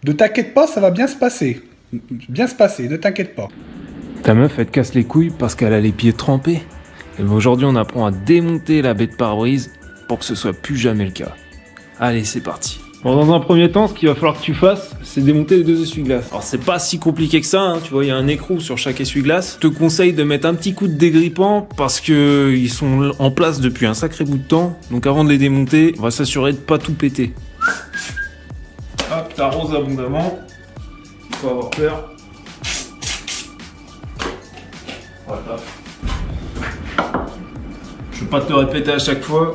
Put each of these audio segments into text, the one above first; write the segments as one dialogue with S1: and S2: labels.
S1: Ne t'inquiète pas, ça va bien se passer. Bien se passer, ne t'inquiète pas.
S2: Ta meuf, elle te casse les couilles parce qu'elle a les pieds trempés. Et ben aujourd'hui, on apprend à démonter la baie de pare-brise pour que ce soit plus jamais le cas. Allez, c'est parti. Bon, dans un premier temps, ce qu'il va falloir que tu fasses, c'est démonter les deux essuie-glaces. Alors, c'est pas si compliqué que ça, hein. Tu vois, il y a un écrou sur chaque essuie-glace. Je te conseille de mettre un petit coup de dégrippant parce que ils sont en place depuis un sacré bout de temps. Donc, avant de les démonter, on va s'assurer de pas tout péter. Hop, t'arroses abondamment. Faut avoir peur. Voilà. Je vais pas te répéter à chaque fois.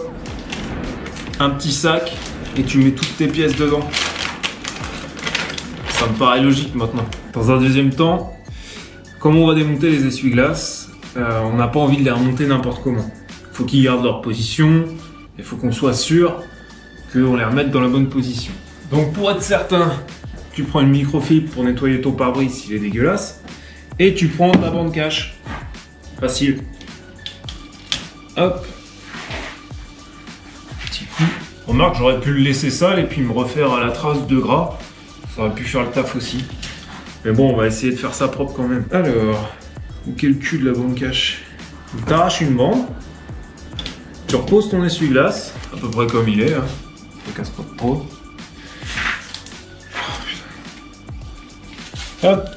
S2: Un petit sac et tu mets toutes tes pièces dedans. Ça me paraît logique maintenant. Dans un deuxième temps, comme on va démonter les essuie-glaces, on n'a pas envie de les remonter n'importe comment. Il faut qu'ils gardent leur position. Il faut qu'on soit sûr qu'on les remette dans la bonne position. Donc pour être certain, tu prends une microfibre pour nettoyer ton pare-brise s'il est dégueulasse. Et tu prends ta bande cache. Facile. Hop. Petit coup. Remarque, j'aurais pu le laisser sale et puis me refaire à la trace de gras. Ça aurait pu faire le taf aussi. Mais bon, on va essayer de faire ça propre quand même. Alors, où est le cul de la bande cache? Tu arraches une bande. Tu reposes ton essuie-glace, à peu près comme il est. Hein. Ne casse pas trop. Hop.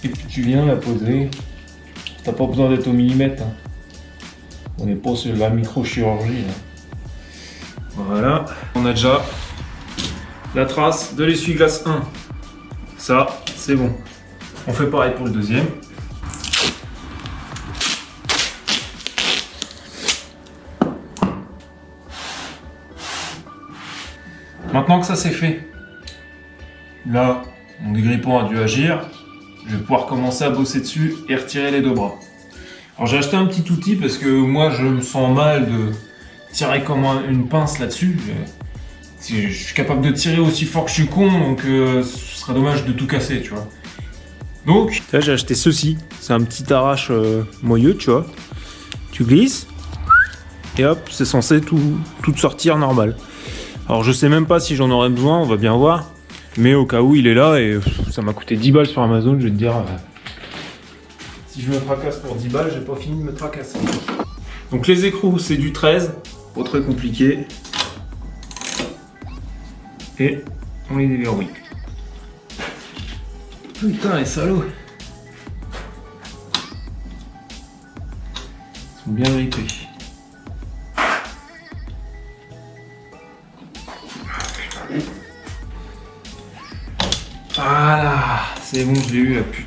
S2: Et puis tu viens la poser. T'as pas besoin d'être au millimètre. Hein. On n'est pas sur la microchirurgie. Là. Voilà. On a déjà la trace de l'essuie-glace 1. Ça, c'est bon. On fait pareil pour le deuxième. Maintenant que ça c'est fait, là, mon dégrippant a dû agir. Je vais pouvoir commencer à bosser dessus et retirer les deux bras. Alors j'ai acheté un petit outil parce que moi je me sens mal de tirer comme une pince là-dessus. Je suis capable de tirer aussi fort que je suis con, donc ce serait dommage de tout casser, tu vois. Donc là j'ai acheté ceci, c'est un petit arrache moyeu, tu vois. Tu glisses et hop, c'est censé tout sortir normal. Alors je sais même pas si j'en aurais besoin, on va bien voir. Mais au cas où il est là et ça m'a coûté 10 balles sur Amazon, je vais te dire. Si je me tracasse pour 10 balles, j'ai pas fini de me tracasser. Donc les écrous, c'est du 13, pas très compliqué. Et on les déverrouille. Putain, les salauds. Ils sont bien grippés. Voilà, c'est bon, je l'ai eu la pute.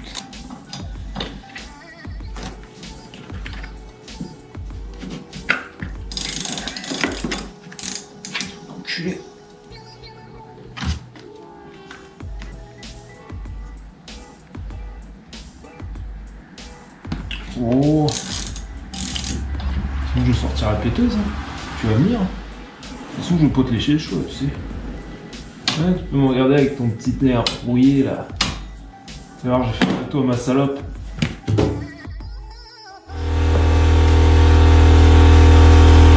S2: Enculé. Oh. Sinon je vais sortir la péteuse, hein. Tu vas venir. De toute façon je vais pas te lécher le chaud, tu sais. Ouais, tu peux me regarder avec ton petit nerf rouillé là. Tu vas voir, j'ai fait photo à ma salope. On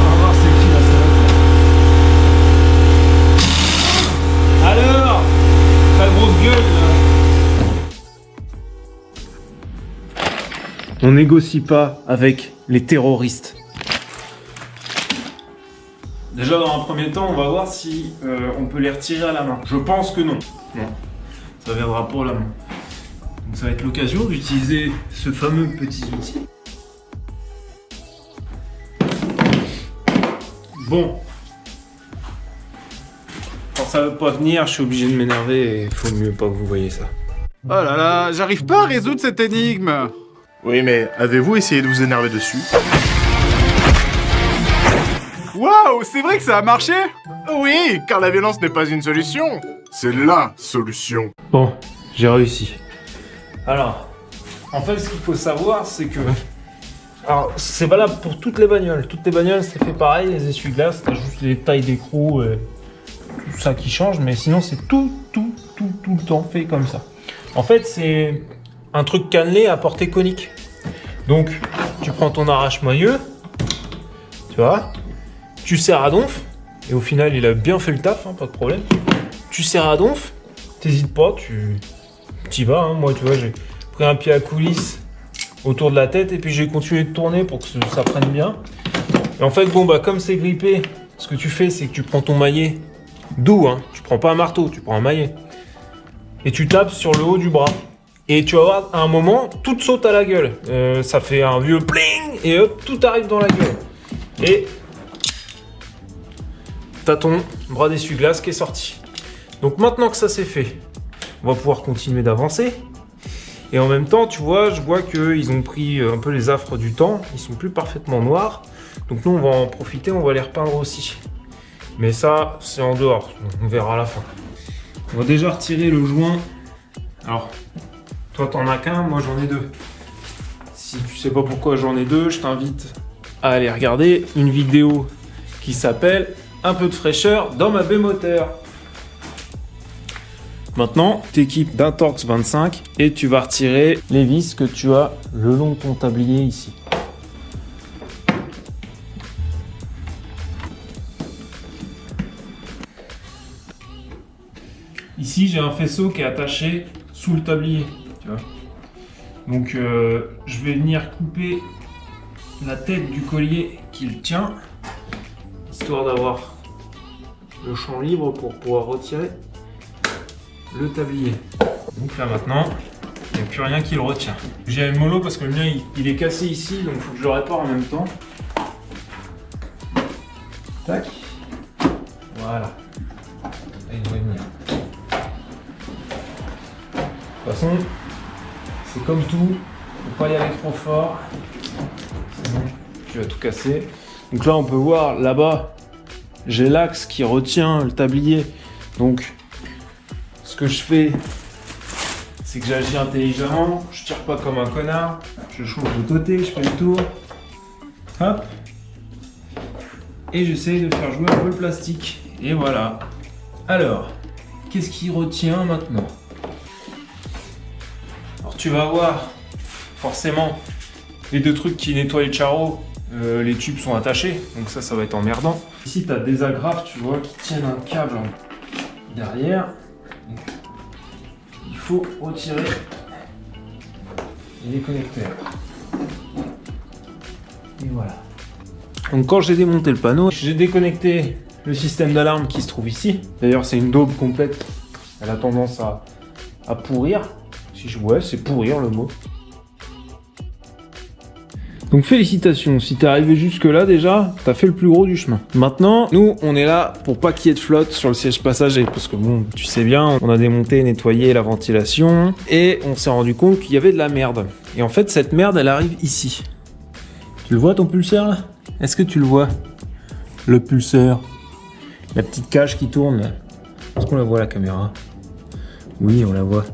S2: va voir c'est qui la salope. Alors, ta grosse gueule là. On négocie pas avec les terroristes. Déjà dans un premier temps, on va voir si on peut les retirer à la main. Je pense que non. Non, ça viendra pour la main. Donc ça va être l'occasion d'utiliser ce fameux petit outil. Bon. Quand ça veut pas venir, je suis obligé de m'énerver et il faut mieux pas que vous voyez ça.
S3: Oh là là, j'arrive pas à résoudre cette énigme.
S4: Oui, mais avez-vous essayé de vous énerver dessus?
S3: Waouh, c'est vrai que ça a marché?
S4: Oui, car la violence n'est pas une solution. C'est LA solution.
S2: Bon, j'ai réussi. Alors, en fait, ce qu'il faut savoir, c'est que... Alors, c'est valable pour toutes les bagnoles. Toutes les bagnoles, c'est fait pareil, les essuie-glaces, t'as juste les tailles d'écrou, tout ça qui change, mais sinon, c'est tout le temps fait comme ça. En fait, c'est un truc cannelé à portée conique. Donc, tu prends ton arrache-moyeu, tu vois, tu serres à donf, et au final, il a bien fait le taf, hein, pas de problème. Tu serres à donf, t'hésites pas, tu y vas. Hein. Moi, tu vois, j'ai pris un pied à coulisse autour de la tête et puis j'ai continué de tourner pour que ça prenne bien. Et en fait, bon, bah, comme c'est grippé, ce que tu fais, c'est que tu prends ton maillet doux, hein. Tu prends pas un marteau, tu prends un maillet. Et tu tapes sur le haut du bras. Et tu vas voir, à un moment, tout te saute à la gueule. Ça fait un vieux pling et hop, tout arrive dans la gueule. Et t'as ton bras d'essuie-glace qui est sorti. Donc maintenant que ça c'est fait, on va pouvoir continuer d'avancer. Et en même temps, tu vois, je vois qu'ils ont pris un peu les affres du temps. Ils sont plus parfaitement noirs. Donc nous, on va en profiter, on va les repeindre aussi. Mais ça, c'est en dehors. On verra à la fin. On va déjà retirer le joint. Alors, toi, t'en as qu'un, moi, j'en ai deux. Si tu sais pas pourquoi j'en ai deux, je t'invite à aller regarder une vidéo qui s'appelle « Un peu de fraîcheur dans ma B-moteur ». Maintenant, tu t'équipes d'un Torx 25 et tu vas retirer les vis que tu as le long de ton tablier ici. Ici, j'ai un faisceau qui est attaché sous le tablier. Tu vois. Donc, je vais venir couper la tête du collier qui le tient, histoire d'avoir le champ libre pour pouvoir retirer le tablier. Donc là maintenant, il n'y a plus rien qui le retient. J'ai un mollo parce que le mien il est cassé ici, donc il faut que je le répare en même temps. Tac. Voilà. Là, il devrait venir. De toute façon, c'est comme tout, faut pas y aller trop fort, sinon tu vas tout casser. Donc là on peut voir là-bas, j'ai l'axe qui retient le tablier. Donc ce que je fais, c'est que j'agis intelligemment, je tire pas comme un connard, je change de côté, je fais le tour, hop, et j'essaye de faire jouer un peu le plastique. Et voilà. Alors, qu'est-ce qui retient maintenant? Alors tu vas avoir forcément les deux trucs qui nettoient les charreaux, les tubes sont attachés, donc ça va être emmerdant. Ici tu as des agrafes, tu vois, qui tiennent un câble derrière. Il faut retirer les connecteurs. Et voilà. Donc quand j'ai démonté le panneau, j'ai déconnecté le système d'alarme qui se trouve ici. D'ailleurs c'est une daube complète. Elle a tendance à pourrir. Ouais, c'est pourrir le mot. Donc félicitations, si t'es arrivé jusque là déjà, t'as fait le plus gros du chemin. Maintenant, nous on est là pour pas qu'il y ait de flotte sur le siège passager, parce que bon, tu sais bien, on a démonté, nettoyé la ventilation, et on s'est rendu compte qu'il y avait de la merde. Et en fait, cette merde, elle arrive ici. Tu le vois ton pulseur là? Est-ce que tu le vois? Le pulseur. La petite cage qui tourne là. Est-ce qu'on la voit la caméra? Oui, on la voit.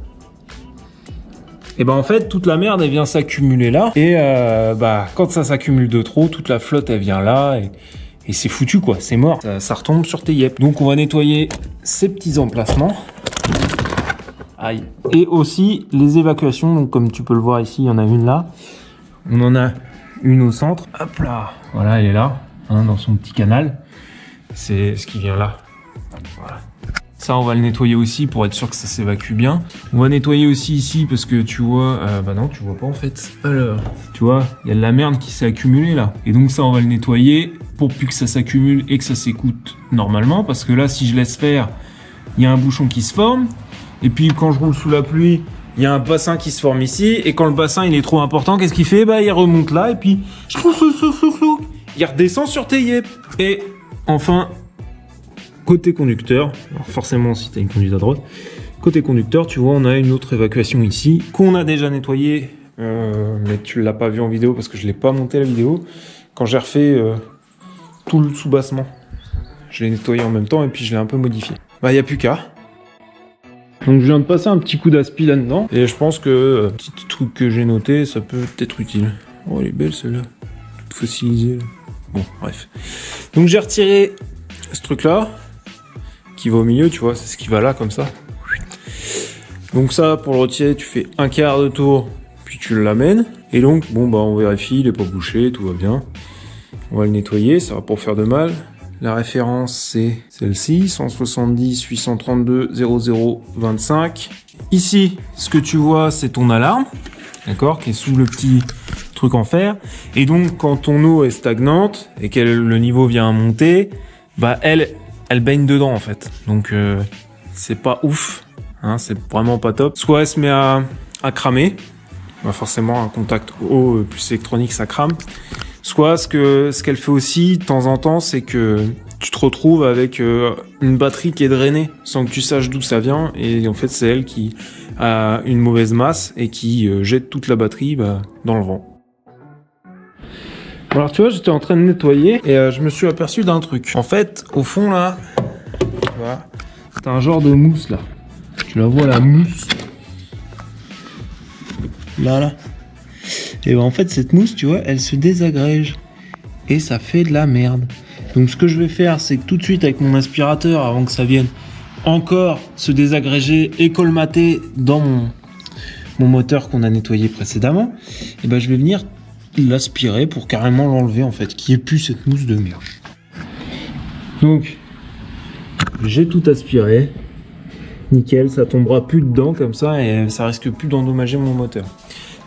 S2: Et ben en fait toute la merde elle vient s'accumuler là et quand ça s'accumule de trop, toute la flotte elle vient là et c'est foutu quoi, c'est mort, ça retombe sur tes yep. Donc on va nettoyer ces petits emplacements. Aïe. Et aussi les évacuations, donc comme tu peux le voir ici, il y en a une là. On en a une au centre. Hop là. Voilà, elle est là, hein, dans son petit canal. C'est ce qui vient là. Voilà. Ça, on va le nettoyer aussi pour être sûr que ça s'évacue bien. On va nettoyer aussi ici parce que tu vois... bah non, tu vois pas en fait. Alors, tu vois, il y a de la merde qui s'est accumulée là. Et donc ça, on va le nettoyer pour plus que ça s'accumule et que ça s'écoute normalement. Parce que là, si je laisse faire, il y a un bouchon qui se forme. Et puis quand je roule sous la pluie, il y a un bassin qui se forme ici. Et quand le bassin, il est trop important, qu'est-ce qu'il fait? Bah, il remonte là et puis... il redescend sur tes yep. Et enfin... Côté conducteur, alors forcément si tu as une conduite à droite, côté conducteur, tu vois, on a une autre évacuation ici, qu'on a déjà nettoyée, mais tu l'as pas vu en vidéo parce que je l'ai pas monté la vidéo. Quand j'ai refait tout le sous-bassement, je l'ai nettoyé en même temps et puis je l'ai un peu modifié. Bah, il n'y a plus qu'à. Donc je viens de passer un petit coup d'aspi là-dedans, et je pense que petit truc que j'ai noté, ça peut être utile. Oh, elle est belle celle-là, toute fossilisée. Bon, bref. Donc j'ai retiré ce truc-là, qui va au milieu, tu vois, c'est ce qui va là, comme ça. Donc ça, pour le retirer, tu fais un quart de tour, puis tu l'amènes. Et donc, bon, bah, on vérifie, il est pas bouché, tout va bien. On va le nettoyer, ça va pas faire de mal. La référence, c'est celle-ci, 170 832 00 25. Ici, ce que tu vois, c'est ton alarme, d'accord, qui est sous le petit truc en fer. Et donc, quand ton eau est stagnante et que le niveau vient à monter, bah elle baigne dedans en fait. Donc, c'est pas ouf, hein, c'est vraiment pas top. Soit elle se met à cramer, bah forcément un contact eau plus électronique, ça crame. Soit ce qu'elle fait aussi de temps en temps, c'est que tu te retrouves avec une batterie qui est drainée sans que tu saches d'où ça vient, et en fait c'est elle qui a une mauvaise masse et qui jette toute la batterie dans le vent. Alors tu vois, j'étais en train de nettoyer et je me suis aperçu d'un truc. En fait, au fond là, tu vois, t'as un genre de mousse là. Tu la vois, la mousse là. Et ben en fait cette mousse, tu vois, elle se désagrège et ça fait de la merde. Donc ce que je vais faire, c'est que tout de suite avec mon aspirateur, avant que ça vienne encore se désagréger et colmater dans mon moteur qu'on a nettoyé précédemment, et ben je vais venir l'aspirer pour carrément l'enlever en fait, qu'il n'y ait plus cette mousse de merde. Donc j'ai tout aspiré, nickel, ça tombera plus dedans comme ça et ça risque plus d'endommager mon moteur.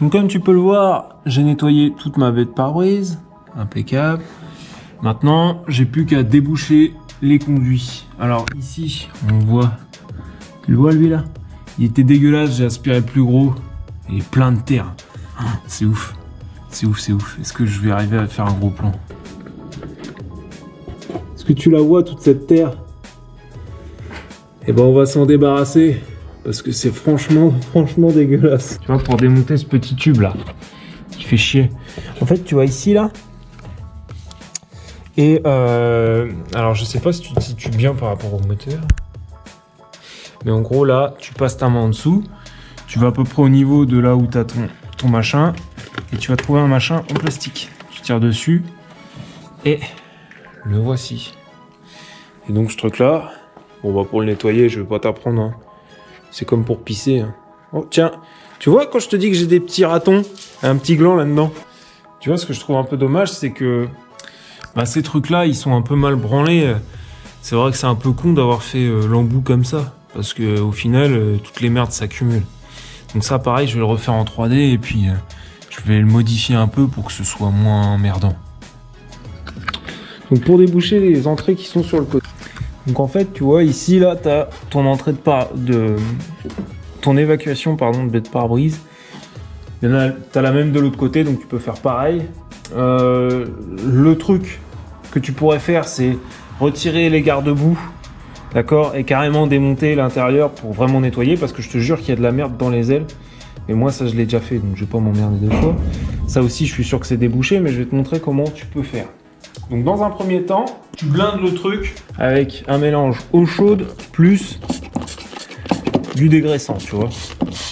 S2: Donc comme tu peux le voir, j'ai nettoyé toute ma baie de pare-brise, impeccable. Maintenant, j'ai plus qu'à déboucher les conduits. Alors ici, on voit, tu le vois lui là? Il était dégueulasse, j'ai aspiré le plus gros, il est plein de terre. C'est ouf, c'est ouf, c'est ouf. Est-ce que je vais arriver à faire un gros plan? Est-ce que tu la vois toute cette terre? Eh ben on va s'en débarrasser. Parce que c'est franchement dégueulasse. Tu vois, pour démonter ce petit tube là, qui fait chier. En fait, tu vois ici là. Et alors je sais pas si tu te situes bien par rapport au moteur. Mais en gros là, tu passes ta main en dessous. Tu vas à peu près au niveau de là où tu as ton machin. Et tu vas trouver un machin en plastique. Tu tires dessus. Et le voici. Et donc ce truc là, bon bah pour le nettoyer, je vais pas t'apprendre, hein. C'est comme pour pisser. Hein. Oh tiens, tu vois quand je te dis que j'ai des petits ratons, un petit gland là-dedans. Tu vois, ce que je trouve un peu dommage, c'est que ces trucs-là, ils sont un peu mal branlés. C'est vrai que c'est un peu con d'avoir fait l'embout comme ça, parce que au final, toutes les merdes s'accumulent. Donc ça, pareil, je vais le refaire en 3D et puis je vais le modifier un peu pour que ce soit moins merdant. Donc pour déboucher les entrées qui sont sur le côté. Donc en fait, tu vois, ici, là, tu as ton entrée ton évacuation, pardon, de baie de pare-brise. Tu as la même de l'autre côté, donc tu peux faire pareil. Le truc que tu pourrais faire, c'est retirer les garde-boue, d'accord, et carrément démonter l'intérieur pour vraiment nettoyer, parce que je te jure qu'il y a de la merde dans les ailes. Et moi, ça, je l'ai déjà fait, donc je vais pas m'emmerder deux fois. Ça aussi, je suis sûr que c'est débouché, mais je vais te montrer comment tu peux faire. Donc dans un premier temps, tu blindes le truc avec un mélange eau chaude plus du dégraissant, tu vois.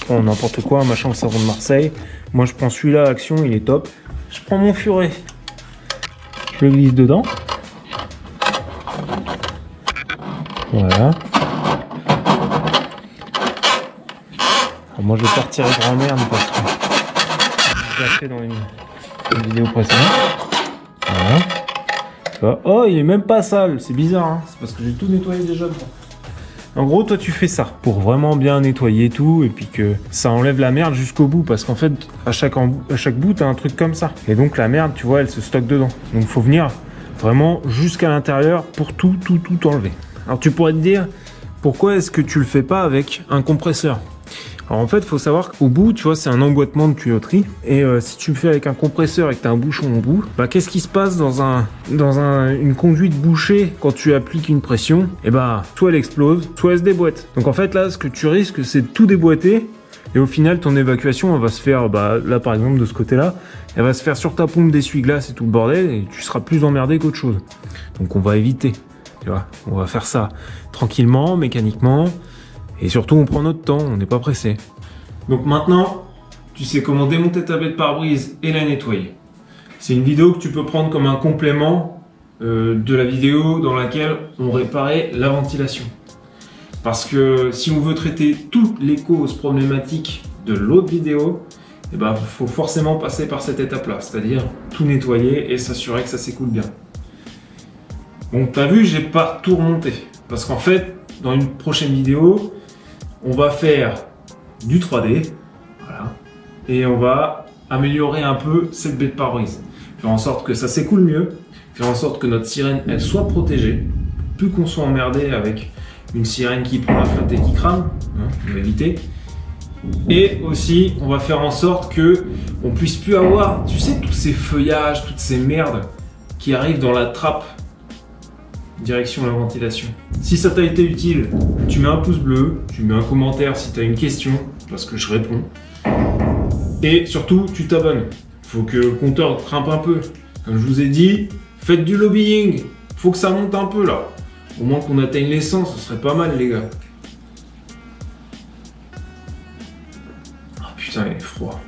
S2: Prends n'importe quoi, un machin au savon de Marseille. Moi je prends celui-là, Action, il est top. Je prends mon furet, je le glisse dedans. Voilà. Alors moi je vais pas retirer grand merde parce que je l'ai fait dans une vidéo précédente. Voilà. Oh, il est même pas sale, c'est bizarre, hein, c'est parce que j'ai tout nettoyé déjà dedans. En gros, toi tu fais ça pour vraiment bien nettoyer tout et puis que ça enlève la merde jusqu'au bout, parce qu'en fait à chaque bout t'as un truc comme ça et donc la merde, tu vois, elle se stocke dedans. Donc faut venir vraiment jusqu'à l'intérieur pour tout enlever. Alors tu pourrais te dire, pourquoi est-ce que tu le fais pas avec un compresseur? Alors en fait, il faut savoir qu'au bout, tu vois, c'est un emboîtement de tuyauterie. Et si tu le fais avec un compresseur et que tu as un bouchon au bout, qu'est-ce qui se passe dans une conduite bouchée quand tu appliques une pression? Et soit elle explose, soit elle se déboîte. Donc en fait, là, ce que tu risques, c'est de tout déboîter. Et au final, ton évacuation, elle va se faire, là par exemple, de ce côté-là, elle va se faire sur ta pompe d'essuie-glace et tout le bordel, et tu seras plus emmerdé qu'autre chose. Donc on va éviter, tu vois. On va faire ça tranquillement, mécaniquement. Et surtout, on prend notre temps, on n'est pas pressé. Donc maintenant, tu sais comment démonter ta baie de pare-brise et la nettoyer. C'est une vidéo que tu peux prendre comme un complément de la vidéo dans laquelle on réparait la ventilation. Parce que si on veut traiter toutes les causes problématiques de l'autre vidéo, il faut forcément passer par cette étape-là, c'est-à-dire tout nettoyer et s'assurer que ça s'écoule bien. Bon, t'as vu, j'ai pas tout remonté. Parce qu'en fait, dans une prochaine vidéo, on va faire du 3D. Voilà. Et on va améliorer un peu cette baie de pare-brise. Faire en sorte que ça s'écoule mieux. Faire en sorte que notre sirène, elle soit protégée. Plus qu'on soit emmerdé avec une sirène qui prend la flotte et qui crame. Hein, on va éviter. Et aussi, on va faire en sorte que on puisse plus avoir, tu sais, tous ces feuillages, toutes ces merdes qui arrivent dans la trappe direction la ventilation. Si ça t'a été utile, tu mets un pouce bleu, tu mets un commentaire si tu as une question, parce que je réponds. Et surtout, tu t'abonnes. Faut que le compteur grimpe un peu. Comme je vous ai dit, faites du lobbying. Faut que ça monte un peu là. Au moins qu'on atteigne les 100, ce serait pas mal les gars. Oh putain, il est froid.